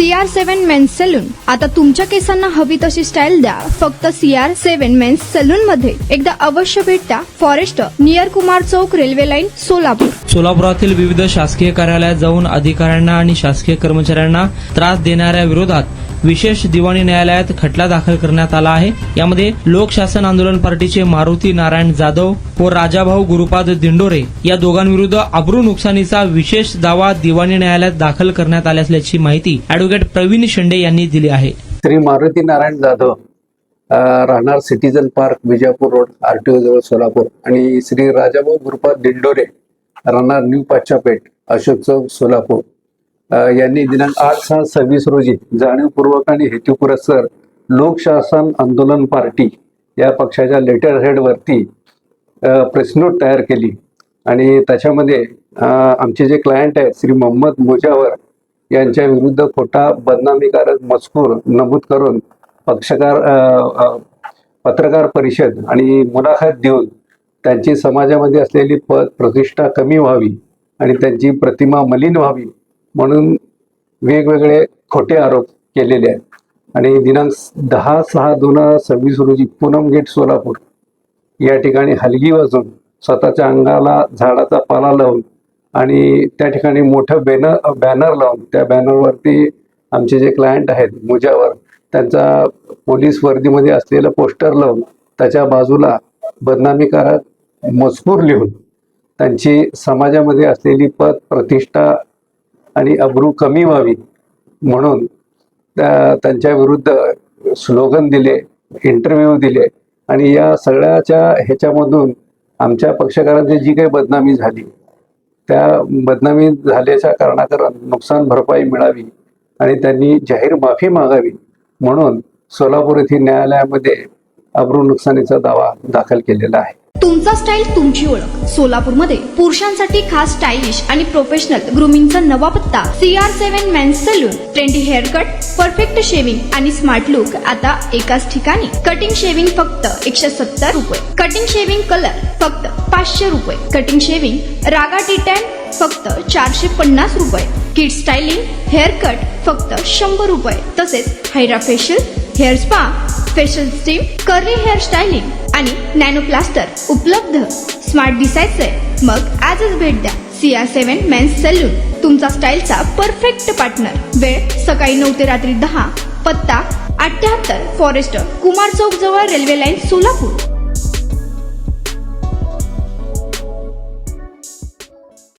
CR7 men's salon. आता तुमच्या केसांना हवी तशी स्टाईल द्या फक्त CR7 मेन्स सलून मध्ये. एकदा अवश्य भेट द्या. फॉरेस्ट नियर कुमार चौक, रेल्वे लाईन, सोलापूर. सोलापुरातील विविध शासकीय कार्यालयात जाऊन अधिकाऱ्यांना आणि शासकीय कर्मचाऱ्यांना त्रास देणाऱ्या विरोधात विशेष दिवाणी न्यायालयात खटला दाखल करण्यात आला आहे. यामध्ये लोकशासन आंदोलन पार्टीचे मारुती नारायण जाधव व राजाभाऊ गुरुपाद दिंडोरे या दोघांविरुद्ध अब्रू नुकसानीचा विशेष दावा दिवाणी न्यायालयात दाखल करण्यात आल्याची माहिती अॅडव्होकेट प्रवीण शेंडे यांनी दिली आहे. श्री मारुती नारायण जाधव राहणार citizen park, Vijapur road, RTO जवळ, सोलापूर, आणि श्री राजाभाऊ गुरुपाद दिंडोरे राहणार न्यू पाचापेठ, अशोक चौक, सोलापूर यांनी दिनांक 8/6/26 रोजी जाणीवपूर्वक आणि हेतुपुरस्सर लोकशासन आंदोलन पार्टी या पक्षाच्या लेटर हेडवरती प्रेस नोट तयार केली आणि त्याच्यामध्ये आमचे जे क्लायंट आहेत श्री मोहम्मद मुजावर यांच्या विरुद्ध खोटा बदनामीकारक मजकूर नमूद करून पत्रकार परिषद आणि मुलाखत देऊन त्यांची समाजामध्ये असलेली पद प्रतिष्ठा कमी व्हावी आणि त्यांची प्रतिमा मलिन व्हावी म्हणून वेगवेगळे खोटे आरोप केलेले आहेत. आणि दिनांक 10/6/2026 रोजी पूनम गेट, सोलापूर या ठिकाणी हलगी वाजवून स्वतःच्या अंगाला झाडाचा पाला लावून आणि त्या ठिकाणी मोठं बॅनर लावून त्या बॅनरवरती आमचे जे क्लायंट आहेत मुजावर त्यांचा पोलीस वर्दीमध्ये असलेलं पोस्टर लावून त्याच्या बाजूला बदनामीकारक मजकूर लिहून त्यांची समाजामध्ये असलेली पद प्रतिष्ठा आणि अब्रू कमी व्हावी म्हणून त्यांच्या विरुद्ध स्लोगन दिले, इंटरव्ह्यू दिले आणि या सगळ्याच्या ह्याच्यामधून आमच्या पक्षकारांची जी काही बदनामी झाली त्या बदनामी झाल्याच्या कारणाकरण नुकसान भरपाई मिळावी आणि त्यांनी जाहीर माफी मागावी म्हणून सोलापूर येथील न्यायालयामध्ये अब्रू नुकसानीचा दावा दाखल केलेला आहे. तुमचा स्टाईल, तुमची ओळख. सोलापूरमध्ये पुरुषांसाठी खास स्टायलिश आणि प्रोफेशनल ग्रूमिंगचा नवा पत्ता CR7 men's salon. Trendy haircut, perfect shaving आणि स्मार्ट लुक आता एकाच ठिकाणी. कटिंग शेविंग फक्त 170 रुपये. कटिंग शेविंग कलर फक्त 500 रुपये. कटिंग शेविंग रागा टी10 फक्त 450 रुपये. किड स्टायलिंग, हेअर कट फक्त 100 रुपये. तसेच hydra facial, hair spa, facial steam, curly hair styling आणि नॅनो प्लास्टर उपलब्ध. स्मार्ट दिसायचंय मग आजच भेट द्या CR7 मेन्स सलून, तुमचा स्टाईलचा परफेक्ट पार्टनर. वेळ सकाळी 9 ते रात्री 10. पत्ता 78 फॉरेस्ट कुमार चौक जवळ, रेल्वे लाईन, सोलापूर.